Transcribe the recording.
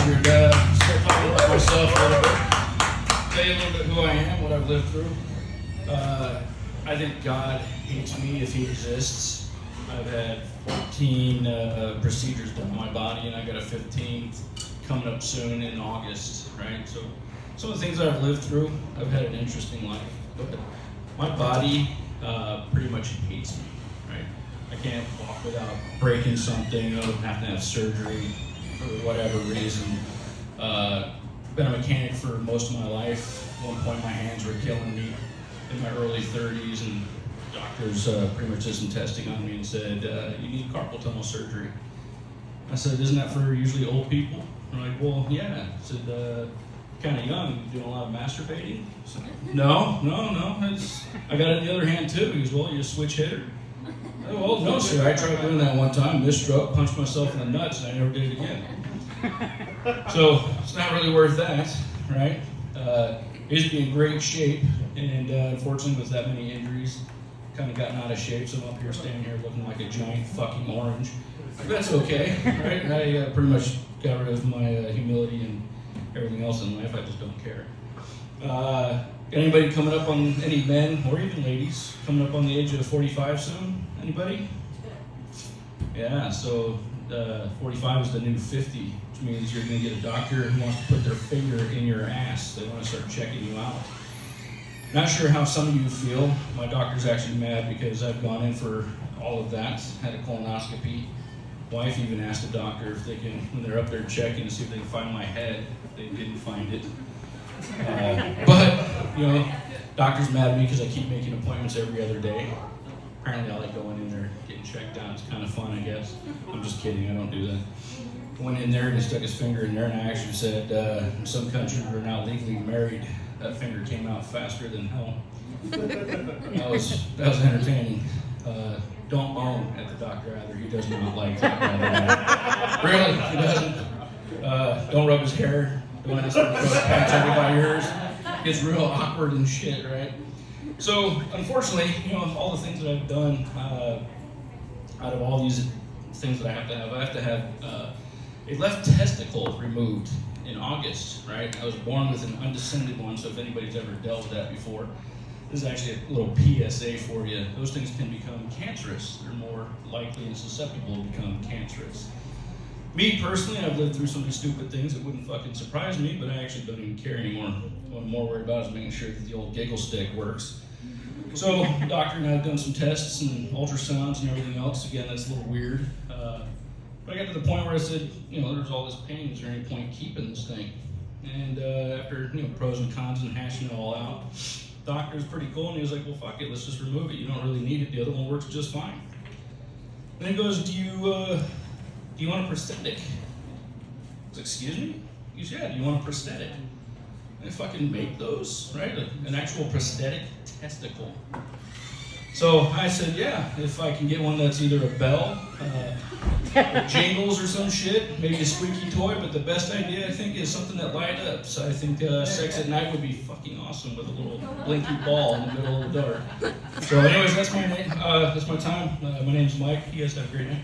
figured start talking about myself a little bit. Tell you a little bit who I am, what I've lived through. I think God hates me if he exists. I've had 14 procedures done on my body, and I got a 15th coming up soon in August, right? So some of the things that I've lived through, I've had an interesting life, but my body pretty much hates me, right? I can't walk without breaking something. I have to have surgery for whatever reason. Been a mechanic for most of my life. At one point, my hands were killing me in my early 30s, and doctors pretty much did some testing on me and said, you need carpal tunnel surgery. I said, isn't that for usually old people? They're like, well, yeah. I said, kind of young, doing a lot of masturbating? I said, no, I got it in the other hand too. He goes, well, you're a switch hitter. Oh, well, no, sir, I tried doing that one time, missed stroke, punched myself in the nuts, and I never did it again. So it's not really worth that, right? He used to be in great shape, and unfortunately with that many injuries, kind of gotten out of shape, so I'm up here standing here looking like a giant fucking orange. But that's okay, right? I pretty much got rid of my humility and everything else in life. I just don't care. Anybody coming up on, any men or even ladies coming up on the age of 45 soon? Anybody? Yeah, so 45 is the new 50, which means you're going to get a doctor who wants to put their finger in your ass. They want to start checking you out. Not sure how some of you feel. My doctor's actually mad because I've gone in for all of that, had a colonoscopy. Wife even asked the doctor if they can, when they're up there checking to see if they can find my head. They didn't find it. But, you know, doctor's mad at me because I keep making appointments every other day. Apparently I like going in there, getting checked out. It's kind of fun, I guess. I'm just kidding, I don't do that. Went in there and he stuck his finger in there, and I actually said, in some countries we're now legally married. That finger came out faster than hell. That was entertaining. Don't moan at the doctor either. He does not like that. Really, he doesn't. Don't rub his hair. Don't ask him to patch everybody yours. Gets real awkward and shit, right? So, unfortunately, you know, all the things that I've done, out of all these things that I have to have a left testicle removed in August, right? I was born with an undescended one, so if anybody's ever dealt with that before, this is actually a little PSA for you. Those things can become cancerous. They're more likely and susceptible to become cancerous. Me personally, I've lived through some of these stupid things that wouldn't fucking surprise me, but I actually don't even care anymore. What I'm more worried about is making sure that the old giggle stick works. So, the doctor and I have done some tests and ultrasounds and everything else. Again, that's a little weird. But I got to the point where I said, you know, there's all this pain. Is there any point keeping this thing? And after, you know, pros and cons and hashing it all out, doctor's pretty cool, and he was like, well, fuck it, let's just remove it. You don't really need it. The other one works just fine. Then he goes, do you want a prosthetic? I was like, excuse me? He goes, yeah, do you want a prosthetic? They fucking make those, right? An actual prosthetic testicle. So I said, yeah, if I can get one that's either a bell, jingles or some shit, maybe a squeaky toy, but the best idea, I think, is something that light up. So I think sex at night would be fucking awesome with a little blinky ball in the middle of the dark. So anyways, that's my name. That's my time. My name's Mike. You guys have a great night.